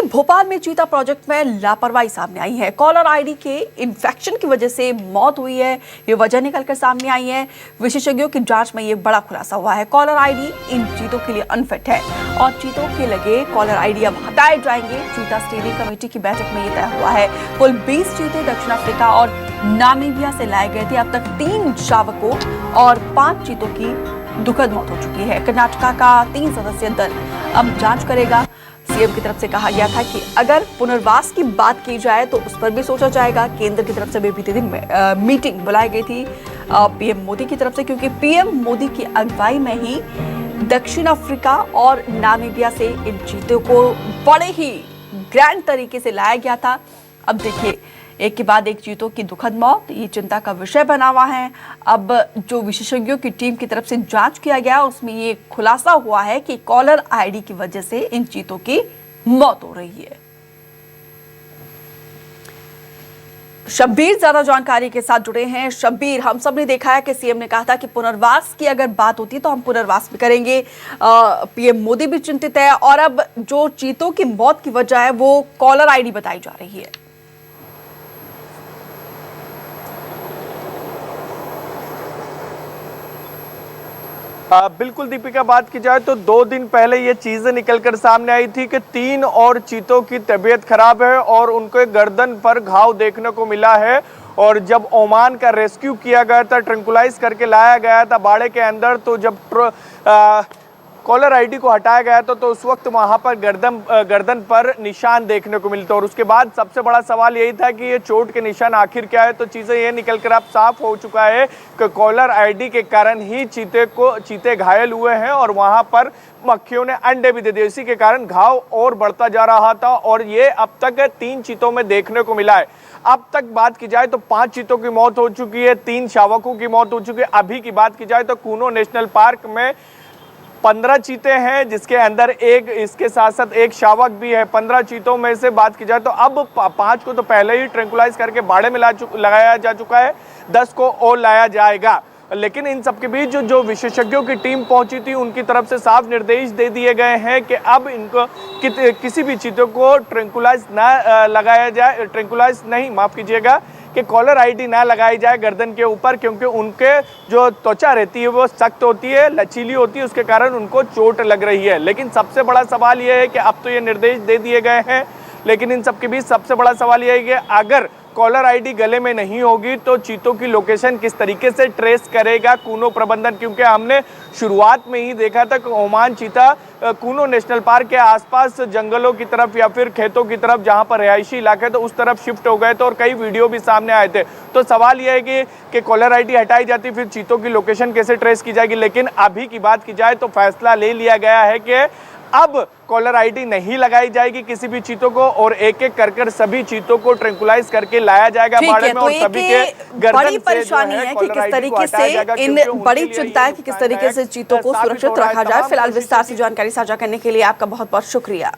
भोपाल में चीता प्रोजेक्ट में लापरवाही सामने आई है। कॉलर आईडी के इन्फेक्शन की वजह से मौत हुई है, ये वजह निकलकर सामने आई है। विशेषज्ञों की जांच में ये बड़ा खुलासा हुआ है। कॉलर आईडी इन चीतों के लिए अनफिट है और चीतों के लगे कॉलर आईडी अब हटाए जाएंगे। चीता स्टीयरिंग कमेटी की बैठक में ये तय हुआ है। कुल 20 चीते दक्षिण अफ्रीका और नामीबिया से लाए गए थे। अब तक 3 शावकों और 5 चीतों की दुखद मौत हो चुकी है। कर्नाटका का 3 सदस्यीय दल अब जांच करेगा। सीएम की तरफ से कहा गया था कि अगर पुनर्वास की बात की जाए तो उस पर भी सोचा जाएगा। केंद्र की तरफ से भी बीते दिन मीटिंग बुलाई गई थी पीएम मोदी की तरफ से, क्योंकि पीएम मोदी की अगुवाई में ही दक्षिण अफ्रीका और नामीबिया से इन चीतों को बड़े ही ग्रैंड तरीके से लाया गया था। अब देखिए, एक के बाद एक चीतों की दुखद मौत ये चिंता का विषय बना हुआ है। अब जो विशेषज्ञों की टीम की तरफ से जांच किया गया उसमें ये खुलासा हुआ है कि कॉलर आईडी की वजह से इन चीतों की मौत हो रही है। शब्बीर ज्यादा जानकारी के साथ जुड़े हैं। शब्बीर, हम सब ने देखा है कि सीएम ने कहा था कि पुनर्वास की अगर बात होती तो हम पुनर्वास भी करेंगे। पीएम मोदी भी चिंतित है और अब जो चीतों की मौत की वजह है वो कॉलर आईडी बताई जा रही है। बिल्कुल दीपिका, बात की जाए तो 2 दिन पहले ये चीजें निकलकर सामने आई थी कि 3 और चीतों की तबीयत खराब है और उनके गर्दन पर घाव देखने को मिला है। और जब ओमान का रेस्क्यू किया गया था, ट्रैंकुलाइज करके लाया गया था बाड़े के अंदर, तो जब कॉलर आईडी को हटाया गया तो उस वक्त वहां पर गर्दन पर निशान देखने को मिलते। और उसके बाद सबसे बड़ा सवाल यही था कि ये चोट के निशान आखिर क्या है। तो चीज़ें ये निकलकर अब साफ हो चुका है कि कॉलर आईडी के कारण ही चीते घायल हुए हैं और वहां पर मक्खियों ने अंडे भी दे दिए। इसी के कारण घाव और बढ़ता जा रहा था और ये अब तक 3 चीतों में देखने को मिला है। अब तक बात की जाए तो 5 चीतों की मौत हो चुकी है, 3 शावकों की मौत हो चुकी है। अभी की बात की जाए तो कूनो नेशनल पार्क में 15 चीते हैं, जिसके अंदर इसके साथ साथ एक शावक भी है। 15 चीतों में से बात की जाए तो अब 5 को तो पहले ही ट्रैंकुलाइज करके बाड़े में लगाया जा चुका है, 10 को और लाया जाएगा। लेकिन इन सबके बीच जो विशेषज्ञों की टीम पहुंची थी उनकी तरफ से साफ निर्देश दे दिए गए हैं कि अब इनको किसी भी चीतों को ट्रैंकुलाइज ना लगाया जाए, ट्रैंकुलाइज नहीं, माफ कीजिएगा, कि कॉलर आईडी ना लगाई जाए गर्दन के ऊपर, क्योंकि उनके जो त्वचा रहती है वो सख्त होती है, लचीली होती है, उसके कारण उनको चोट लग रही है। लेकिन सबसे बड़ा सवाल यह है कि अब तो ये निर्देश दे दिए गए हैं, लेकिन इन सबके बीच सबसे बड़ा सवाल यह है कि अगर कॉलर आईडी गले में नहीं होगी तो चीतों की लोकेशन किस तरीके से ट्रेस करेगा कूनो प्रबंधन। क्योंकि हमने शुरुआत में ही देखा था कि ओमान चीता कूनो नेशनल पार्क के आसपास जंगलों की तरफ या फिर खेतों की तरफ, जहां पर रिहायशी इलाके तो उस तरफ शिफ्ट हो गए थे और कई वीडियो भी सामने आए थे। तो सवाल यह है कि कॉलर आईडी हटाई जाती फिर चीतों की लोकेशन कैसे ट्रेस की जाएगी। लेकिन अभी की बात की जाए तो फैसला ले लिया गया है कि अब कॉलर आईडी नहीं लगाई जाएगी किसी भी चीतों को और एक एक कर सभी चीतों को ट्रैंकुलाइज करके लाया जाएगा बाड़े में। और सभी के गर्दन बड़ी परेशानी है कि किस तरीके से इन बड़ी चिंता है कि किस तरीके से चीतों को सुरक्षित रखा जाए। फिलहाल विस्तार से जानकारी साझा करने के लिए आपका बहुत बहुत शुक्रिया।